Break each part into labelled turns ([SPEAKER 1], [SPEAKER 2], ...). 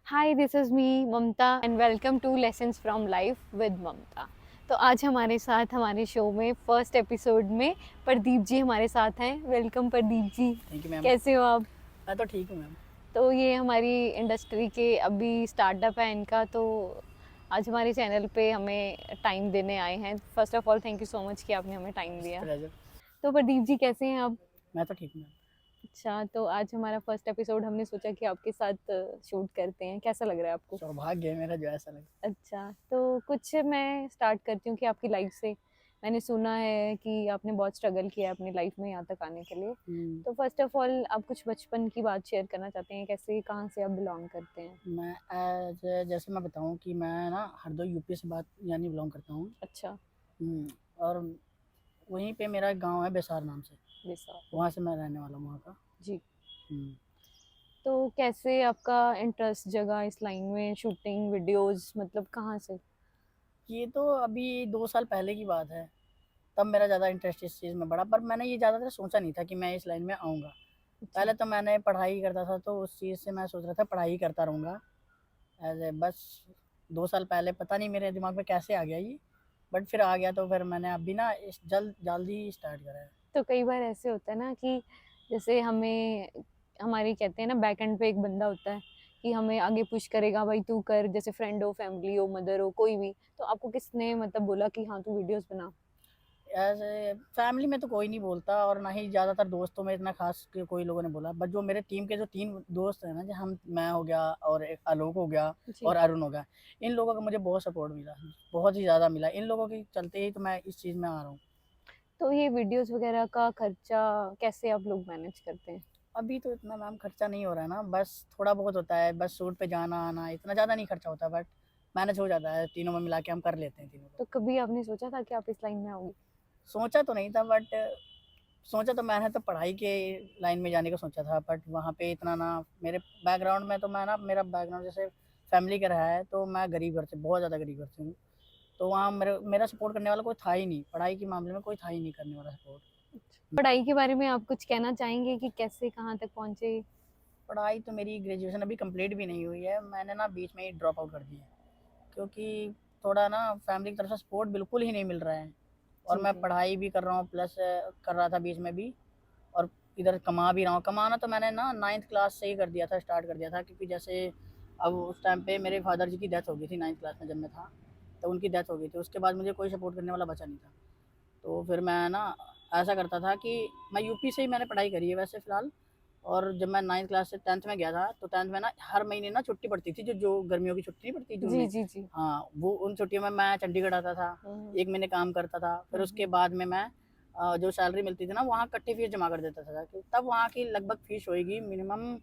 [SPEAKER 1] Hi this is me Mamta and welcome to lessons from life with Mamta. तो आज हमारे साथ हमारे शो में फर्स्ट एपिसोड में प्रदीप जी हमारे साथ हैं। Welcome Pradeep ji.
[SPEAKER 2] Thank you ma'am.
[SPEAKER 1] कैसे हो आप?
[SPEAKER 2] मैं तो ठीक हूँ मैम।
[SPEAKER 1] तो ये हमारी इंडस्ट्री के अभी स्टार्टअप है इनका, तो आज हमारे चैनल पे हमें टाइम देने आए हैं। First of all thank you so much कि आपने हमें टाइम
[SPEAKER 2] इट्स
[SPEAKER 1] दिया।
[SPEAKER 2] प्लेजर।
[SPEAKER 1] तो प्रदीप जी कैसे हैं आप?
[SPEAKER 2] मैं तो ठीक हूँ मैम।
[SPEAKER 1] अच्छा, तो आज हमारा फर्स्ट एपिसोड हमने सोचा कि आपके साथ शूट करते हैं। कैसा लग रहा है आपको?
[SPEAKER 2] सौभाग्य है मेरा जो ऐसा लगे।
[SPEAKER 1] अच्छा, तो कुछ मैं स्टार्ट करती हूँ कि आपकी लाइफ से। मैंने सुना है कि आपने बहुत स्ट्रगल किया है अपनी लाइफ में यहाँ तक आने के लिए। तो फर्स्ट ऑफ ऑल आप कुछ बचपन की बात शेयर करना चाहते हैं, कैसे कहाँ से आप बिलोंग करते हैं?
[SPEAKER 2] मैं जैसे मैं बताऊँ कि मैं ना हरदोई यूपी से बात यानी बिलोंग करता हूँ।
[SPEAKER 1] अच्छा।
[SPEAKER 2] और वहीं पे मेरा गांव है बेसार नाम से।
[SPEAKER 1] बिसार।
[SPEAKER 2] वहाँ से मैं रहने वाला हूँ वहाँ का।
[SPEAKER 1] जी।
[SPEAKER 2] हम्म,
[SPEAKER 1] तो कैसे आपका इंटरेस्ट जगा इस लाइन में, शूटिंग वीडियोस, मतलब कहाँ से?
[SPEAKER 2] ये तो अभी 2 साल पहले की बात है। तब मेरा ज़्यादा इंटरेस्ट इस चीज़ में बढ़ा, पर मैंने ये ज़्यादातर सोचा नहीं था कि मैं इस लाइन में आऊँगा।
[SPEAKER 1] अच्छा।
[SPEAKER 2] पहले तो मैंने पढ़ाई करता था, तो उस चीज़ से मैं सोच रहा था पढ़ाई ही करता रहूँगा। एज ए बस 2 साल पहले पता नहीं मेरे दिमाग में कैसे आ गया ये, बट फिर आ गया, तो फिर मैंने अभी ना इस जल्दी स्टार्ट करा है।
[SPEAKER 1] तो कई बार ऐसे होता है ना कि जैसे हमें हमारी कहते हैं ना बैक एंड पे एक बंदा होता है कि हमें आगे पुश करेगा, भाई तू कर, जैसे फ्रेंड हो, फैमिली हो, मदर हो, कोई भी। तो आपको किसने मतलब बोला कि हाँ तू वीडियोस बना?
[SPEAKER 2] एज ए फैमिली में तो कोई नहीं बोलता, और ना ही ज़्यादातर दोस्तों में इतना खास कोई लोगों ने बोला, बट जो मेरे टीम के जो 3 दोस्त हैं ना, जो मैं हो गया और एक आलोक हो गया
[SPEAKER 1] जी।
[SPEAKER 2] और अरुण हो गया, इन लोगों का मुझे बहुत सपोर्ट मिला, बहुत ही ज़्यादा मिला। इन लोगों के चलते ही तो मैं इस चीज़ में आ रहा हूँ।
[SPEAKER 1] तो ये वीडियोस वगैरह का खर्चा कैसे आप लोग मैनेज करते हैं?
[SPEAKER 2] अभी तो इतना मैम खर्चा नहीं हो रहा है ना, बस थोड़ा बहुत होता है, बस शूट पे जाना आना, इतना ज़्यादा नहीं खर्चा होता, बट मैनेज हो जाता है, तीनों में मिला के हम कर लेते हैं तीनों को।
[SPEAKER 1] तो कभी आपने सोचा था कि आप इस लाइन में आओगे?
[SPEAKER 2] सोचा तो नहीं था, बट सोचा तो मैंने तो पढ़ाई के लाइन में जाने का सोचा था, बट वहाँ पे इतना ना, मेरे बैकग्राउंड में तो मैं ना, मेरा बैकग्राउंड जैसे फैमिली का रहा है, तो मैं गरीब घर से, बहुत ज़्यादा गरीब घर से हूँ। तो वहाँ मेरा सपोर्ट करने वाला कोई था ही नहीं, पढ़ाई के मामले में कोई था ही नहीं करने वाला सपोर्ट।
[SPEAKER 1] पढ़ाई के बारे में आप कुछ कहना चाहेंगे कि कैसे कहाँ तक पहुँचे?
[SPEAKER 2] पढ़ाई तो मेरी ग्रेजुएशन अभी कंप्लीट भी नहीं हुई है, मैंने ना बीच में ही ड्रॉप आउट कर दिया है, क्योंकि थोड़ा ना फैमिली की तरफ से सपोर्ट बिल्कुल ही नहीं मिल रहा है। और
[SPEAKER 1] जी
[SPEAKER 2] मैं
[SPEAKER 1] जी।
[SPEAKER 2] पढ़ाई भी कर रहा हूँ, प्लस कर रहा था बीच में भी, और इधर कमा भी रहा हूँ। कमाना तो मैंने ना 9th क्लास से ही कर दिया था, स्टार्ट कर दिया था, क्योंकि जैसे अब उस टाइम पे मेरे फादर जी की डेथ हो गई थी 9th क्लास में, जब मैं था तो उनकी डेथ हो गई थी। उसके बाद मुझे कोई सपोर्ट करने वाला बचा नहीं था। तो फिर मैं ना ऐसा करता था कि मैं यूपी से ही मैंने पढ़ाई करी है वैसे फ़िलहाल। और जब मैं 9th क्लास से 10th में गया था, तो 10th में ना हर महीने ना छुट्टी पड़ती थी, जो जो गर्मियों की छुट्टी नहीं पड़ती जून
[SPEAKER 1] जी
[SPEAKER 2] में।
[SPEAKER 1] जी जी।
[SPEAKER 2] हाँ, वो उन छुट्टियों में मैं चंडीगढ़ आता था,
[SPEAKER 1] हम्म
[SPEAKER 2] 1 महीने काम करता था। फिर उसके
[SPEAKER 1] हम्म।
[SPEAKER 2] बाद में मैं जो सैलरी मिलती थी ना, वहाँ इकट्ठी फ़ीस जमा कर देता था। कि तब वहाँ की लगभग फ़ीस होएगी मिनिमम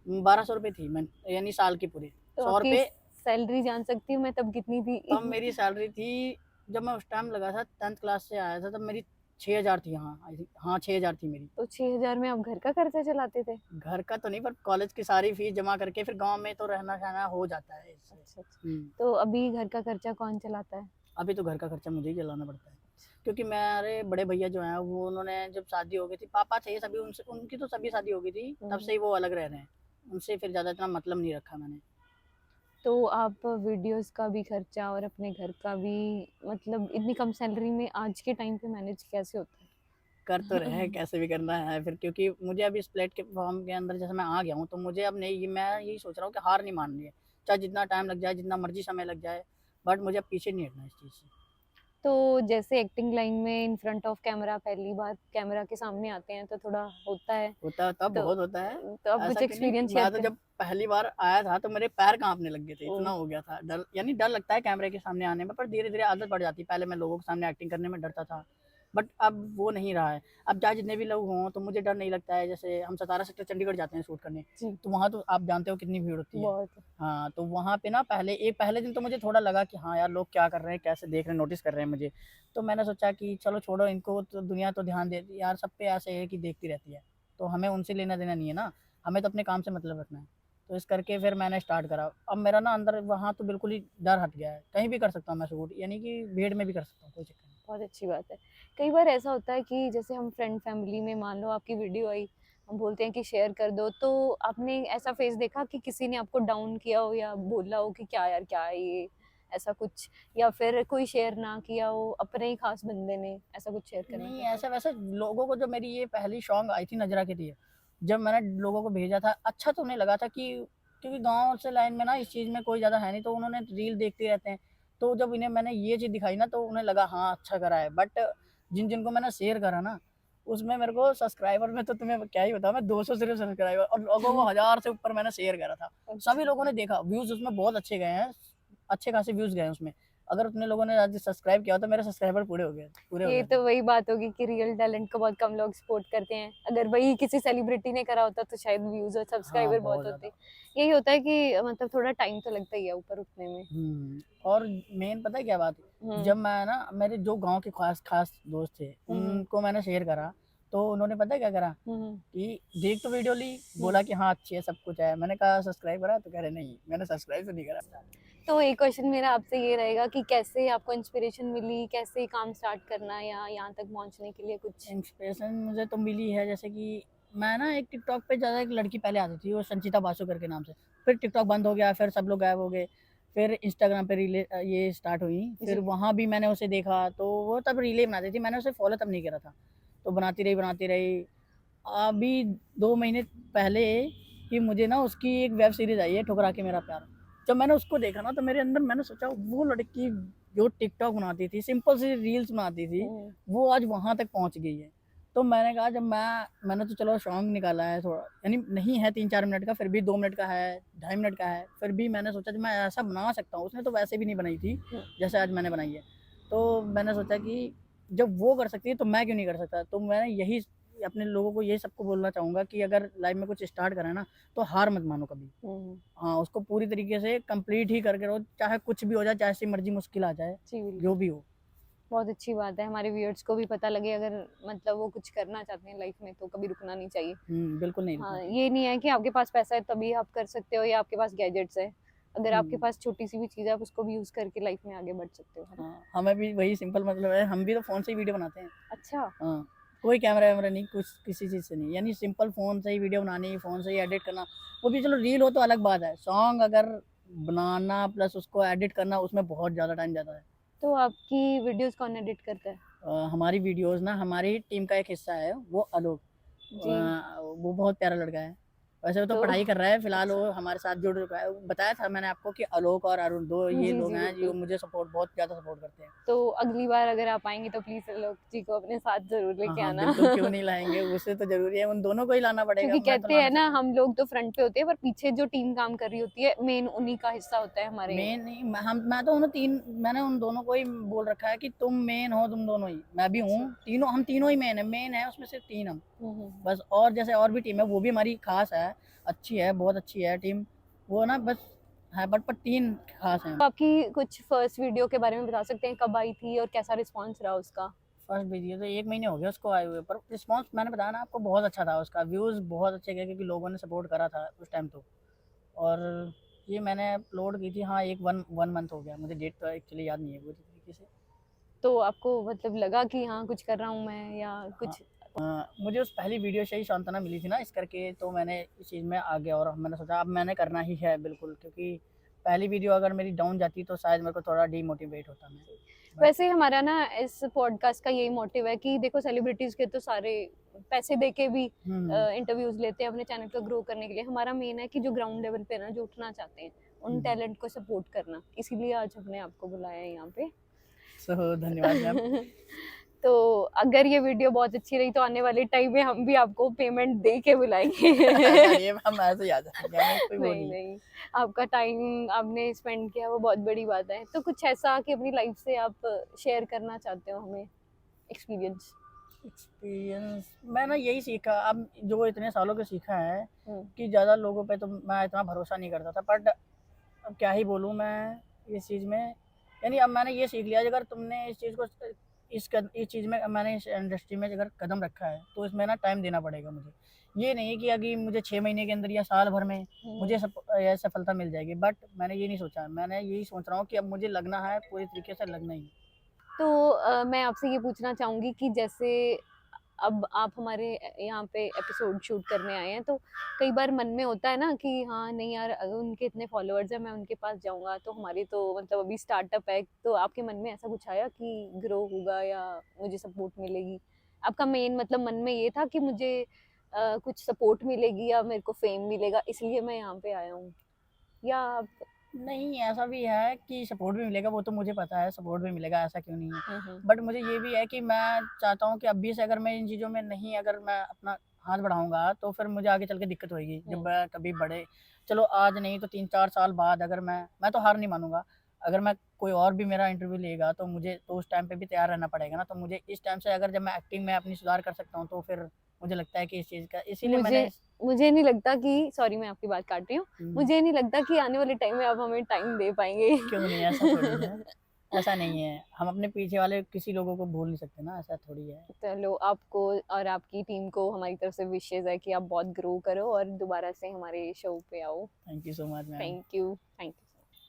[SPEAKER 2] 1200 रुपये थी, मैं यानी साल की पूरी।
[SPEAKER 1] तो
[SPEAKER 2] सौ
[SPEAKER 1] आपकी
[SPEAKER 2] रुपये
[SPEAKER 1] सैलरी जान सकती हूँ मैं तब कितनी
[SPEAKER 2] तब
[SPEAKER 1] थी?
[SPEAKER 2] मेरी सैलरी थी, जब मैं उस टाइम लगा था 10th क्लास से आया था, तब मेरी 6,000 थी। हाँ, आई थिंक हाँ, 6,000 थी मेरी।
[SPEAKER 1] तो 6,000 में आप घर का खर्चा चलाते थे?
[SPEAKER 2] घर का तो नहीं, पर कॉलेज की सारी फीस जमा करके फिर गाँव में तो रहना-सहना हो जाता है इससे।
[SPEAKER 1] अच्छा अच्छा।
[SPEAKER 2] हुँ।
[SPEAKER 1] तो अभी घर का खर्चा कौन चलाता है?
[SPEAKER 2] अभी तो घर का खर्चा मुझे ही चलाना पड़ता है, क्योंकि मेरे बड़े भैया जो हैं, वो उन्होंने जब शादी हो गई थी, पापा थे सभी, उनसे उनकी तो सभी शादी हो गई थी, तब से
[SPEAKER 1] हम्म।
[SPEAKER 2] ही वो अलग रह रहे हैं। उनसे फिर ज़्यादा इतना मतलब नहीं रखा मैंने।
[SPEAKER 1] तो आप वीडियोस का भी खर्चा और अपने घर का भी, मतलब इतनी कम सैलरी में आज के टाइम पे मैनेज कैसे होता
[SPEAKER 2] कर तो रहे हैं,
[SPEAKER 1] है?
[SPEAKER 2] कैसे भी करना है फिर, क्योंकि मुझे अभी इस प्लेटफ़ॉर्म के अंदर जैसे मैं आ गया हूँ, तो मुझे अब नहीं, मैं यही सोच रहा हूँ कि हार नहीं माननी है। चाहे जितना टाइम लग जाए, जितना मर्ज़ी समय लग जाए, बट मुझे अब पीछे नहीं हटना है इस चीज़ से।
[SPEAKER 1] तो जैसे एक्टिंग लाइन में इन फ्रंट ऑफ कैमरा पहली बार कैमरा के सामने आते हैं तो थोड़ा होता है।
[SPEAKER 2] होता तब
[SPEAKER 1] तो
[SPEAKER 2] बहुत होता है।
[SPEAKER 1] आप कुछ
[SPEAKER 2] ऐसा क्यों नहीं,
[SPEAKER 1] एक्सपीरियंस शेयर
[SPEAKER 2] मैं तो
[SPEAKER 1] करें?
[SPEAKER 2] जब पहली बार आया था, तो मेरे पैर काँपने लग गए थे,
[SPEAKER 1] ओ।
[SPEAKER 2] इतना हो गया था। डर, यानी डर लगता है कैमरे के सामने आने में, पर धीरे-धीरे आदत पड़ जाती है। पहले मैं लोगों के सामने एक्टिंग करने में डरता था, बट अब वो नहीं रहा है। अब चाहे जितने भी लोग हों, तो मुझे डर नहीं लगता है। जैसे हम 17 सेक्टर चंडीगढ़ जाते हैं शूट करने,
[SPEAKER 1] जी।
[SPEAKER 2] तो वहाँ तो आप जानते हो कितनी भीड़ होती है।
[SPEAKER 1] बहुत।
[SPEAKER 2] हाँ, तो वहाँ पे ना पहले दिन तो मुझे थोड़ा लगा कि हाँ यार, लोग क्या कर रहे हैं, कैसे देख रहे हैं, नोटिस कर रहे हैं मुझे। तो मैंने सोचा कि चलो छोड़ो इनको, तो दुनिया तो ध्यान देती यार, सब पे ऐसे है कि देखती रहती है। तो हमें उनसे लेना-देना नहीं है ना, हमें तो अपने काम से मतलब रखना है। तो इस करके फिर मैंने स्टार्ट करा। अब मेरा ना अंदर वहाँ तो बिल्कुल ही डर हट गया है, कहीं भी कर सकता हूँ मैं शूट, यानी कि भीड़ में भी कर सकता हूँ, कोई चक्कर नहीं।
[SPEAKER 1] बहुत अच्छी बात है। कई बार ऐसा होता है कि जैसे हम फ्रेंड फैमिली में मान लो आपकी वीडियो आई, हम बोलते हैं कि शेयर कर दो, तो आपने ऐसा फेस देखा कि किसी ने आपको डाउन किया हो या बोला हो कि क्या यार क्या है ये, ऐसा कुछ, या फिर कोई शेयर ना किया हो अपने ही खास बंदे ने, ऐसा कुछ शेयर करना
[SPEAKER 2] नहीं,
[SPEAKER 1] चाहते
[SPEAKER 2] ऐसा वैसे लोगों को, जब मेरी ये पहली सॉन्ग आई थी नजरा के लिए, जब मैंने लोगों को भेजा था, अच्छा तो उन्हें लगा था कि, क्योंकि गांव से लाइन में ना इस चीज़ में कोई ज़्यादा है नहीं, तो उन्होंने रील देखते रहते हैं, तो जब इन्हें मैंने ये चीज़ दिखाई ना, तो उन्हें लगा हाँ अच्छा करा है। बट जिन जिनको मैंने शेयर करा ना, उसमें मेरे को सब्सक्राइबर में तो तुम्हें क्या ही बताऊं, मैं 200 सिर्फ सब्सक्राइबर, और लोगों को
[SPEAKER 1] हैं?
[SPEAKER 2] 1000 से ऊपर मैंने शेयर करा था।
[SPEAKER 1] अच्छा।
[SPEAKER 2] सभी लोगों ने देखा, व्यूज़ उसमें बहुत अच्छे गए हैं, अच्छे खासे व्यूज़ गए हैं उसमें। अगर उतने लोगों ने आज सब्सक्राइब किया हो तो मेरे सब्सक्राइबर पूरे हो
[SPEAKER 1] ये
[SPEAKER 2] गए थे।
[SPEAKER 1] तो वही बात होगी कि रियल टैलेंट को बहुत कम लोग सपोर्ट करते हैं। अगर वही किसी सेलिब्रिटी ने करा होता तो शायद व्यूज और
[SPEAKER 2] हाँ,
[SPEAKER 1] सब्सक्राइबर बहुत
[SPEAKER 2] बहुत
[SPEAKER 1] होते।
[SPEAKER 2] ज़्यादा।
[SPEAKER 1] यही होता है कि मतलब थोड़ा टाइम तो लगता ही है ऊपर उठने में।
[SPEAKER 2] और मेन पता है क्या बात है?
[SPEAKER 1] हम्म।
[SPEAKER 2] जब मैं ना, मेरे जो गाँव के खास खास दोस्त थे,
[SPEAKER 1] हम्म।
[SPEAKER 2] उनको मैंने शेयर करा, तो उन्होंने पता है क्या करा?
[SPEAKER 1] हम्म।
[SPEAKER 2] कि देख तो वीडियो ली,
[SPEAKER 1] हम्म।
[SPEAKER 2] बोला कि हाँ अच्छी है, सब कुछ है। मैंने कहा सब्सक्राइब करा? तो कह रहे नहीं, मैंने सब्सक्राइब तो नहीं करा।
[SPEAKER 1] तो एक क्वेश्चन मेरा आपसे ये रहेगा कि कैसे आपको इंस्पिरेशन मिली, कैसे काम स्टार्ट करना या यहाँ तक पहुँचने के लिए कुछ?
[SPEAKER 2] इंस्पिरेशन मुझे तो मिली है, जैसे कि मैं ना एक टिकटॉक पे ज़्यादा, एक लड़की पहले आती थी, वो संचिता बासु करके नाम से। फिर टिकटॉक बंद हो गया, फिर सब लोग गायब हो गए। फिर इंस्टाग्राम पे रीलें ये स्टार्ट हुई, फिर
[SPEAKER 1] जी।
[SPEAKER 2] वहाँ भी मैंने उसे देखा, तो वो तब रीलें बनाती थी, मैंने उसे फॉलो तब नहीं करा था। तो बनाती रही। अभी 2 महीने पहले कि मुझे ना उसकी एक वेब सीरीज़ आई है, ठुकरा के मेरा प्यार। जब मैंने उसको देखा ना, तो मेरे अंदर मैंने सोचा, वो लड़की जो टिकटॉक बनाती थी, सिंपल सी रील्स बनाती थी,
[SPEAKER 1] हम्म।
[SPEAKER 2] वो आज वहाँ तक पहुँच गई है। तो मैंने कहा, जब मैंने तो चलो सॉन्ग निकाला है थोड़ा, यानी नहीं है 3-4 मिनट का, फिर भी 2 मिनट का है, 2.5 मिनट का है, फिर भी मैंने सोचा कि मैं ऐसा बना सकता हूँ। उसने तो वैसे भी नहीं बनाई थी, जैसे आज मैंने बनाई है। तो मैंने सोचा कि जब वो कर सकती है, तो मैं क्यों नहीं कर सकता? तो मैं यही अपने लोगों को ये सबको बोलना चाहूँगा कि अगर लाइफ में कुछ स्टार्ट करें ना, तो हार मत मानो कभी।
[SPEAKER 1] हम्म।
[SPEAKER 2] हाँ, उसको पूरी तरीके से कंप्लीट ही करके रहो, चाहे कुछ भी हो जाए, चाहे जैसी मर्ज़ी मुश्किल आ जाए,
[SPEAKER 1] जी
[SPEAKER 2] जो
[SPEAKER 1] बिल्कुल।
[SPEAKER 2] भी हो।
[SPEAKER 1] बहुत अच्छी बात है, हमारे व्यूअर्स को भी पता लगे, अगर मतलब वो कुछ करना चाहते हैं लाइफ में तो कभी रुकना नहीं चाहिए।
[SPEAKER 2] बिल्कुल नहीं रुकना
[SPEAKER 1] हाँ,
[SPEAKER 2] चाहिए।
[SPEAKER 1] ये नहीं है कि आपके पास पैसा है तभी आप कर सकते हो या आपके पास गैजेट्स है। अगर आपके
[SPEAKER 2] हुँ,
[SPEAKER 1] पास छोटी-सी भी चीज़ है, आप उसको भी यूज़ करके लाइफ में आगे बढ़ सकते हो, है ना?
[SPEAKER 2] हाँ, हमें भी वही सिंपल मतलब है, हम भी तो फ़ोन से ही वीडियो बनाते हैं।
[SPEAKER 1] अच्छा।
[SPEAKER 2] हाँ, कोई कैमरा-वैमरा नहीं, कुछ किसी चीज़ से नहीं, यानी सिंपल फ़ोन से ही वीडियो बनानी, फ़ोन से ही एडिट करना। वो भी चलो रील हो तो अलग बात है, सॉन्ग अगर बनाना प्लस उसको एडिट करना, उसमें बहुत ज़्यादा टाइम जाता है।
[SPEAKER 1] तो आपकी वीडियोज़ कौन एडिट करता है?
[SPEAKER 2] हमारी वीडियोज़ ना, हमारी टीम का एक हिस्सा है, वो आलोक।
[SPEAKER 1] जी।
[SPEAKER 2] वो बहुत प्यारा लड़का है। वैसे वो तो
[SPEAKER 1] तो
[SPEAKER 2] पढ़ाई कर रहा है, फिलहाल
[SPEAKER 1] अच्छा।
[SPEAKER 2] वो हमारे साथ जुड़ चुका है। बताया था मैंने आपको कि आलोक और अरुण 2 ये
[SPEAKER 1] जी,
[SPEAKER 2] लोग
[SPEAKER 1] जी,
[SPEAKER 2] हैं जो
[SPEAKER 1] बिल्कुल।
[SPEAKER 2] मुझे बहुत ज़्यादा सपोर्ट करते हैं।
[SPEAKER 1] तो अगली बार अगर आप आएँगे तो प्लीज़ आलोक जी को अपने साथ ज़रूर
[SPEAKER 2] हाँ,
[SPEAKER 1] लेके
[SPEAKER 2] हाँ,
[SPEAKER 1] आना।
[SPEAKER 2] बिल्कुल क्यों नहीं लाएँगे, उसे तो ज़रूरी है, उन दोनों को ही लाना पड़ेगा,
[SPEAKER 1] क्योंकि
[SPEAKER 2] मैं तो
[SPEAKER 1] कहते
[SPEAKER 2] ला
[SPEAKER 1] हैं
[SPEAKER 2] नहीं
[SPEAKER 1] ना,
[SPEAKER 2] सकता।
[SPEAKER 1] हम लोग तो फ्रंट पे होते हैं पर पीछे जो टीम काम कर रही होती है, मेन उन्हीं का हिस्सा होता है हमारे।
[SPEAKER 2] मेन नहीं, मैं तो मैंने उन दोनों को ही बोल रखा है कि तुम मेन हो, तुम दोनों ही। मैं भी हूँ,
[SPEAKER 1] अच्छा।
[SPEAKER 2] तीनों हम तीनों ही मेन है, उसमें सिर्फ 3 हम।
[SPEAKER 1] हुँ, हुँ।
[SPEAKER 2] बस, और जैसे और भी टीम है, वो भी हमारी खास है, अच्छी है, बहुत अच्छी है टीम। वो ना बस है, बट पर 3 खास हैं।
[SPEAKER 1] तो आपकी कुछ फर्स्ट वीडियो के बारे में बता सकते हैं, कब आई थी और कैसा रिस्पॉन्स रहा उसका?
[SPEAKER 2] फर्स्ट वीडियो तो 1 महीने हो गया उसको आए हुए, पर रिस्पॉन्स मैंने बताया ना आपको, बहुत अच्छा था उसका, व्यूज़ बहुत अच्छे गए, क्योंकि लोगों ने सपोर्ट करा था उस टाइम तो। और ये मैंने अपलोड की थी, हाँ, 1 मंथ हो गया, मुझे डेट तो एक्चुअली याद नहीं है पूरी तरीके से।
[SPEAKER 1] तो आपको मतलब लगा कि हाँ, कुछ कर रहा हूँ मैं या
[SPEAKER 2] हाँ,
[SPEAKER 1] कुछ?
[SPEAKER 2] मुझे उस पहली वीडियो से ही सांत्वना मिली थी ना, इस करके तो मैंने इस चीज़ में आ गया, और मैंने सोचा अब मैंने करना ही है बिल्कुल, क्योंकि पहली वीडियो अगर मेरी डाउन जाती तो शायद मेरे को थोड़ा डीमोटिवेट होता मैं। बट
[SPEAKER 1] वैसे हमारा ना इस पॉडकास्ट का यही मोटिव है कि देखो सेलिब्रिटीज़ के तो सारे पैसे दे के भी
[SPEAKER 2] हुँ,
[SPEAKER 1] इंटरव्यूज़ लेते हैं अपने चैनल को ग्रो करने के लिए। हमारा मेन है कि जो ग्राउंड लेवल पे ना, जो उठना चाहते हैं, उन
[SPEAKER 2] हुँ।
[SPEAKER 1] टैलेंट को सपोर्ट करना। इसीलिए आज हमने आपको बुलाया है यहाँ पे।
[SPEAKER 2] सो धन्यवाद मैम।
[SPEAKER 1] तो अगर ये वीडियो बहुत अच्छी रही तो आने वाले टाइम में हम भी आपको पेमेंट दे के बुलाएँगे।
[SPEAKER 2] ऐसा नहीं है मैम, ऐसे ही आ जाएँगे, हमें कोई वो
[SPEAKER 1] नहीं,
[SPEAKER 2] नहीं है।
[SPEAKER 1] नहीं, आपका टाइम आपने स्पेंड किया वो बहुत बड़ी बात है। तो कुछ ऐसा कि अपनी लाइफ़ से आप शेयर करना चाहते हो हमें एक्सपीरियंस?
[SPEAKER 2] एक्सपीरियंस मैं ना यही सीखा, अब जो इतने सालों के सीखा है,
[SPEAKER 1] हुँ।
[SPEAKER 2] कि ज़्यादा लोगों पे तो मैं इतना भरोसा नहीं करता था, बट अब क्या ही बोलूँ मैं इस चीज़ में, यानी अब मैंने ये सीख लिया है, अगर तुमने इस चीज़ को इस चीज़ में, मैंने इस इंडस्ट्री में अगर कदम रखा है, तो इसमें ना टाइम देना पड़ेगा मुझे। ये नहीं है कि अभी मुझे 6 महीने के अंदर या साल भर में मुझे
[SPEAKER 1] हुँ।
[SPEAKER 2] सफलता मिल जाएगी, बट मैंने ये नहीं सोचा, मैंने यही सोच रहा हूँ कि अब मुझे लगना है, पूरी तरीके से लगना ही है।
[SPEAKER 1] तो मैं आपसे ये पूछना चाहूँगी कि जैसे अब आप हमारे यहाँ पे एपिसोड शूट करने आए हैं, तो कई बार मन में होता है ना कि हाँ नहीं यार, अगर उनके इतने फॉलोअर्स हैं, मैं उनके पास जाऊंगा तो हमारी तो मतलब अभी स्टार्टअप है, तो आपके मन में ऐसा कुछ आया कि ग्रो होगा या मुझे सपोर्ट मिलेगी? आपका मेन मतलब मन में ये था कि मुझे कुछ सपोर्ट मिलेगी या मेरे को फेम मिलेगा, इसलिए मैं यहाँ पे आया हूँ, या आप?
[SPEAKER 2] नहीं, ऐसा भी है कि सपोर्ट भी मिलेगा, वो तो मुझे पता है, सपोर्ट भी मिलेगा, ऐसा क्यों नहीं है।
[SPEAKER 1] हम्म।
[SPEAKER 2] बट मुझे ये भी है कि मैं चाहता हूँ कि अभी से अगर मैं इन चीज़ों में नहीं, अगर मैं अपना हाथ बढ़ाऊँगा तो फिर मुझे आगे चल के दिक्कत होएगी। जब मैं कभी बड़े, चलो आज नहीं तो 3-4 साल बाद, अगर मैं तो हार नहीं मानूँगा। अगर मैं, कोई और भी मेरा इंटरव्यू लेगा तो मुझे तो उस टाइम पे भी तैयार रहना पड़ेगा ना। तो मुझे इस टाइम से अगर जब मैं एक्टिंग में अपनी सुधार कर सकता हूँ तो फिर मुझे लगता है कि इस चीज़ का, इसीलिए
[SPEAKER 1] मुझे
[SPEAKER 2] मैंने
[SPEAKER 1] मुझे नहीं लगता कि, सॉरी मैं आपकी बात काट रही हूँ,
[SPEAKER 2] हुँ,
[SPEAKER 1] मुझे नहीं लगता कि आने वाले टाइम में आप हमें टाइम दे पाएंगे।
[SPEAKER 2] क्यों नहीं, ऐसा थोड़ी है। ऐसा नहीं है, हम अपने पीछे वाले किसी लोगों को भूल नहीं सकते ना, ऐसा थोड़ी है।
[SPEAKER 1] चलो, आपको और आपकी टीम को हमारी तरफ से विशेष है कि आप बहुत ग्रो करो और दोबारा से हमारे शो पे आओ।
[SPEAKER 2] Thank you so much ma'am.
[SPEAKER 1] Thank you.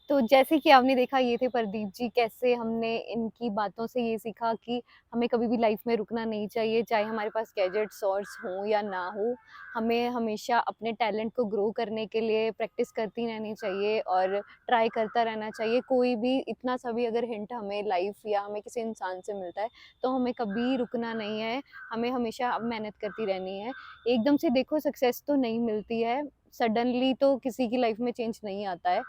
[SPEAKER 1] तो जैसे कि आपने देखा, ये थे प्रदीप जी, कैसे हमने इनकी बातों से ये सीखा कि हमें कभी भी लाइफ में रुकना नहीं चाहिए, चाहे हमारे पास गैजेट सोर्स हो या ना हो। हमें हमेशा अपने टैलेंट को ग्रो करने के लिए प्रैक्टिस करती रहनी चाहिए और ट्राई करता रहना चाहिए। कोई भी इतना सा भी अगर हिंट हमें लाइफ या हमें किसी इंसान से मिलता है तो हमें कभी रुकना नहीं है, हमें हमेशा अब मेहनत करती रहनी है। एकदम से देखो सक्सेस तो नहीं मिलती है, सडनली तो किसी की लाइफ में चेंज नहीं आता है।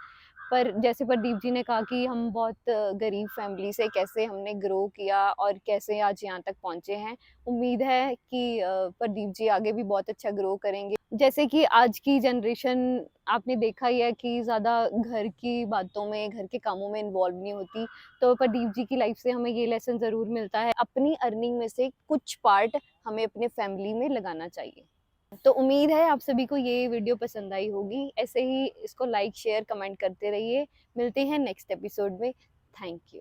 [SPEAKER 1] पर जैसे प्रदीप जी ने कहा कि हम बहुत गरीब फैमिली से कैसे हमने ग्रो किया और कैसे आज यहाँ तक पहुँचे हैं। उम्मीद है कि प्रदीप जी आगे भी बहुत अच्छा ग्रो करेंगे। जैसे कि आज की जनरेशन, आपने देखा ही है कि ज़्यादा घर की बातों में, घर के कामों में इन्वॉल्व नहीं होती। तो प्रदीप जी की लाइफ से हमें ये लेसन ज़रूर मिलता है, अपनी अर्निंग में से कुछ पार्ट हमें अपने फैमिली में लगाना चाहिए। तो उम्मीद है आप सभी को ये वीडियो पसंद आई होगी। ऐसे ही इसको लाइक शेयर कमेंट करते रहिए। मिलते हैं नेक्स्ट एपिसोड में। Thank you.